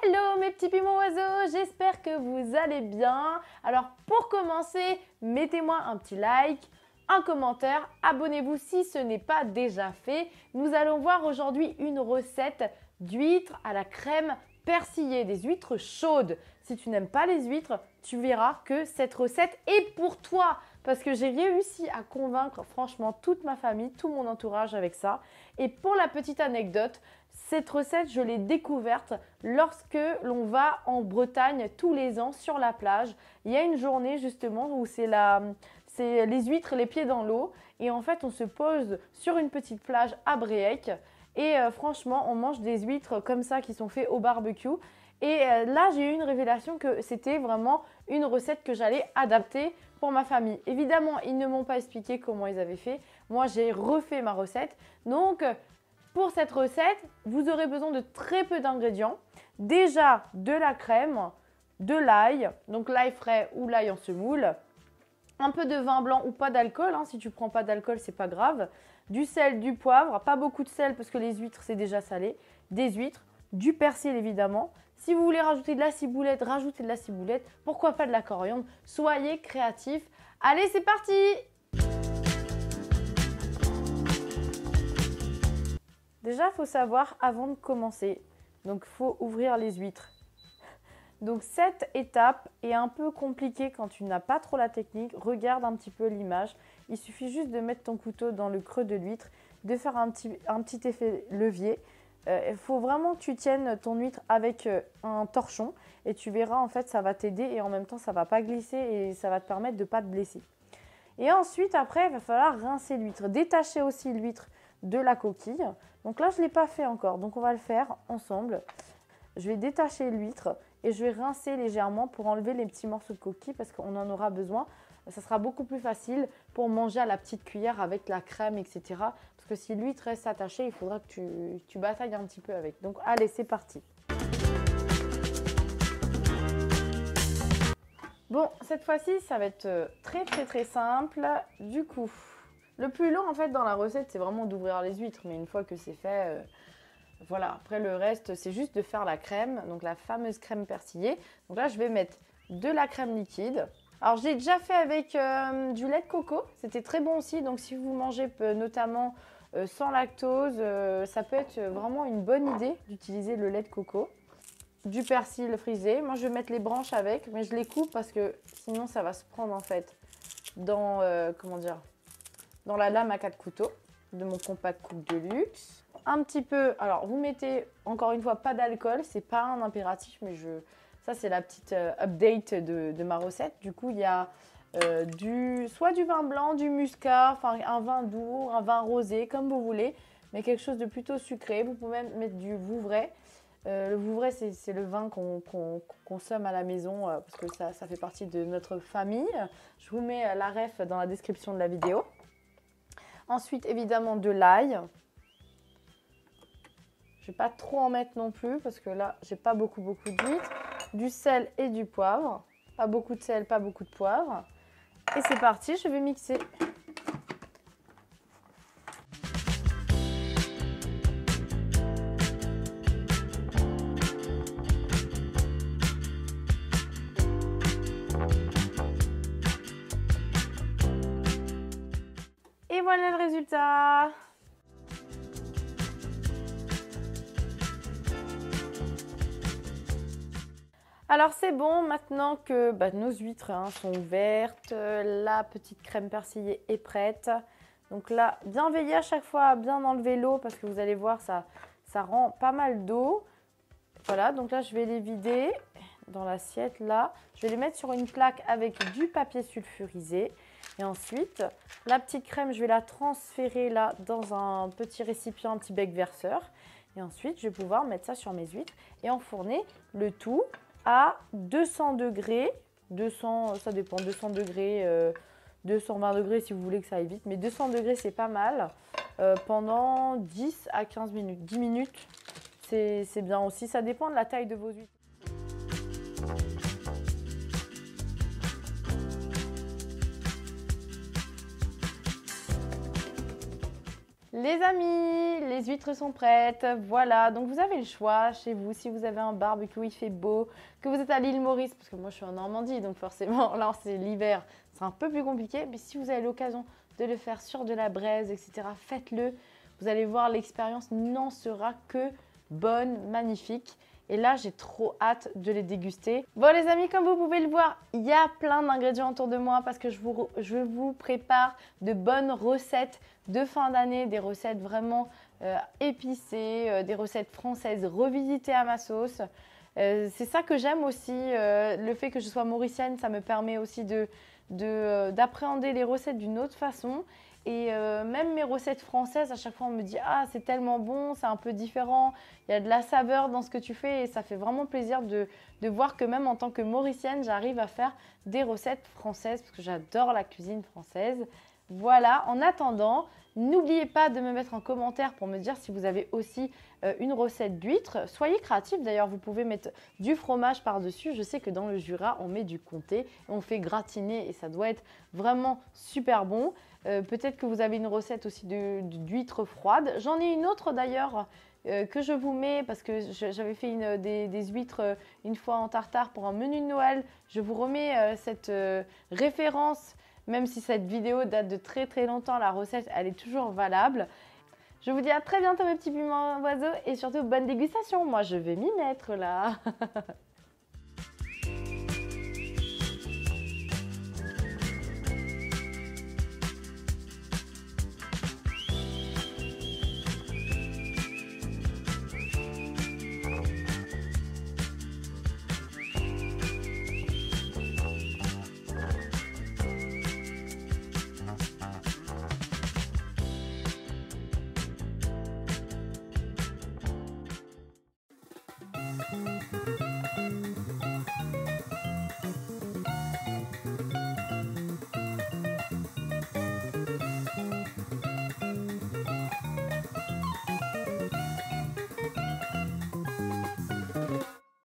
Hello mes petits piments oiseaux, j'espère que vous allez bien. Alors pour commencer, mettez-moi un petit like, un commentaire, abonnez-vous si ce n'est pas déjà fait. Nous allons voir aujourd'hui une recette d'huîtres à la crème persillée, des huîtres chaudes. Si tu n'aimes pas les huîtres, tu verras que cette recette est pour toi. Parce que j'ai réussi à convaincre franchement toute ma famille, tout mon entourage avec ça. Et pour la petite anecdote, cette recette, je l'ai découverte lorsque l'on va en Bretagne tous les ans sur la plage. Il y a une journée justement où c'est les huîtres les pieds dans l'eau. Et en fait, on se pose sur une petite plage à Bréhec. Et franchement, on mange des huîtres comme ça qui sont faites au barbecue. Et là, j'ai eu une révélation que c'était vraiment une recette que j'allais adapter pour ma famille. Évidemment, ils ne m'ont pas expliqué comment ils avaient fait. Moi, j'ai refait ma recette. Donc, pour cette recette, vous aurez besoin de très peu d'ingrédients. Déjà, de la crème, de l'ail, donc l'ail frais ou l'ail en semoule, un peu de vin blanc ou pas d'alcool. Si tu ne prends pas d'alcool, c'est pas grave. Du sel, du poivre, pas beaucoup de sel parce que les huîtres, c'est déjà salé. Des huîtres, du persil évidemment. Si vous voulez rajouter de la ciboulette, rajoutez de la ciboulette. Pourquoi pas de la coriandre? Soyez créatifs. Allez, c'est parti! Déjà, il faut savoir avant de commencer. Donc, il faut ouvrir les huîtres. Donc, cette étape est un peu compliquée quand tu n'as pas trop la technique. Regarde un petit peu l'image. Il suffit juste de mettre ton couteau dans le creux de l'huître, de faire un petit effet levier. Il faut vraiment que tu tiennes ton huître avec un torchon et tu verras, en fait, ça va t'aider et en même temps, ça ne va pas glisser et ça va te permettre de ne pas te blesser. Et ensuite, après, il va falloir rincer l'huître. Détacher aussi l'huître de la coquille. Donc là, je ne l'ai pas fait encore, donc on va le faire ensemble. Je vais détacher l'huître et je vais rincer légèrement pour enlever les petits morceaux de coquille parce qu'on en aura besoin. Ça sera beaucoup plus facile pour manger à la petite cuillère avec la crème, etc. Parce que si l'huître reste attachée, il faudra que tu batailles un petit peu avec. Donc allez, c'est parti. Bon, cette fois-ci, ça va être très simple. Du coup, le plus long en fait dans la recette, c'est vraiment d'ouvrir les huîtres. Mais une fois que c'est fait, voilà. Après le reste, c'est juste de faire la crème, donc la fameuse crème persillée. Donc là, je vais mettre de la crème liquide. Alors, je l'ai déjà fait avec du lait de coco. C'était très bon aussi. Donc, si vous mangez notamment sans lactose, ça peut être vraiment une bonne idée d'utiliser le lait de coco. Du persil frisé. Moi, je vais mettre les branches avec, mais je les coupe parce que sinon, ça va se prendre en fait dans, dans la lame à 4 couteaux de mon compact coupe de luxe. Un petit peu, alors vous mettez encore une fois pas d'alcool, c'est pas un impératif, mais ça c'est la petite update de ma recette. Du coup, il y a soit du vin blanc, du muscat, enfin un vin doux, un vin rosé, comme vous voulez, mais quelque chose de plutôt sucré. Vous pouvez même mettre du Vouvray. Le Vouvray, c'est le vin qu'on consomme à la maison parce que ça fait partie de notre famille. Je vous mets la ref dans la description de la vidéo. Ensuite, évidemment, de l'ail. Je ne vais pas trop en mettre non plus parce que là, j'ai pas beaucoup d'huîtres. Du sel et du poivre. Pas beaucoup de sel, pas beaucoup de poivre. Et c'est parti, je vais mixer. Et voilà le résultat. Alors c'est bon, maintenant que nos huîtres sont ouvertes, la petite crème persillée est prête. Donc là, bien veiller à chaque fois à bien enlever l'eau parce que vous allez voir, ça rend pas mal d'eau. Voilà, donc là je vais les vider. dans l'assiette là. Je vais les mettre sur une plaque avec du papier sulfurisé. Et ensuite, la petite crème, je vais la transférer là dans un petit récipient, un petit bec verseur. Et ensuite, je vais pouvoir mettre ça sur mes huîtres et enfourner le tout à 200 degrés. 200, ça dépend, 200 degrés, 220 degrés si vous voulez que ça aille vite. Mais 200 degrés, c'est pas mal. Pendant 10 à 15 minutes. 10 minutes, c'est bien aussi. Ça dépend de la taille de vos huîtres. Les amis, les huîtres sont prêtes. Voilà, donc vous avez le choix chez vous. Si vous avez un barbecue, il fait beau, que vous êtes à l'île Maurice, parce que moi je suis en Normandie, donc forcément là c'est l'hiver, c'est un peu plus compliqué. Mais si vous avez l'occasion de le faire sur de la braise, etc., faites-le. Vous allez voir, l'expérience n'en sera que bonne, magnifique. Et là, j'ai trop hâte de les déguster. Bon les amis, comme vous pouvez le voir, il y a plein d'ingrédients autour de moi parce que je vous prépare de bonnes recettes de fin d'année, des recettes vraiment épicées, des recettes françaises revisitées à ma sauce. C'est ça que j'aime aussi, le fait que je sois mauricienne, ça me permet aussi d'appréhender les recettes d'une autre façon. Et même mes recettes françaises, à chaque fois on me dit « Ah, c'est tellement bon, c'est un peu différent, il y a de la saveur dans ce que tu fais » et ça fait vraiment plaisir de voir que même en tant que mauricienne, j'arrive à faire des recettes françaises parce que j'adore la cuisine française. Voilà, en attendant, n'oubliez pas de me mettre en commentaire pour me dire si vous avez aussi une recette d'huîtres. Soyez créatifs, d'ailleurs vous pouvez mettre du fromage par-dessus. Je sais que dans le Jura, on met du comté, on fait gratiner et ça doit être vraiment super bon. Peut-être que vous avez une recette aussi d'huîtres froides. J'en ai une autre d'ailleurs que je vous mets parce que j'avais fait des huîtres une fois en tartare pour un menu de Noël. Je vous remets cette référence. Même si cette vidéo date de très très longtemps, la recette elle est toujours valable. Je vous dis à très bientôt mes petits piments oiseaux et surtout bonne dégustation. Moi je vais m'y mettre là.